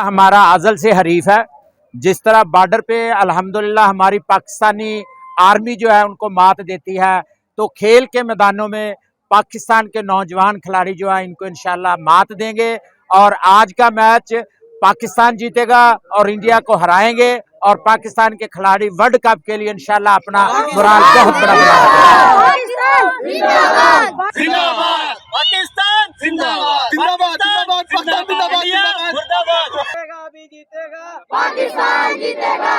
हमारा अज़ल से हरीफ है। जिस तरह बॉर्डर पे अल्हम्दुलिल्लाह हमारी पाकिस्तानी आर्मी जो है उनको मात देती है, तो खेल के मैदानों में पाकिस्तान के नौजवान खिलाड़ी जो है इनको इंशाल्लाह मात देंगे। और आज का मैच पाकिस्तान जीतेगा और इंडिया को हराएंगे और पाकिस्तान के खिलाड़ी वर्ल्ड कप के लिए इंशाल्लाह अपना मोराल बहुत बड़ा पाकिस्तान जीतेगा।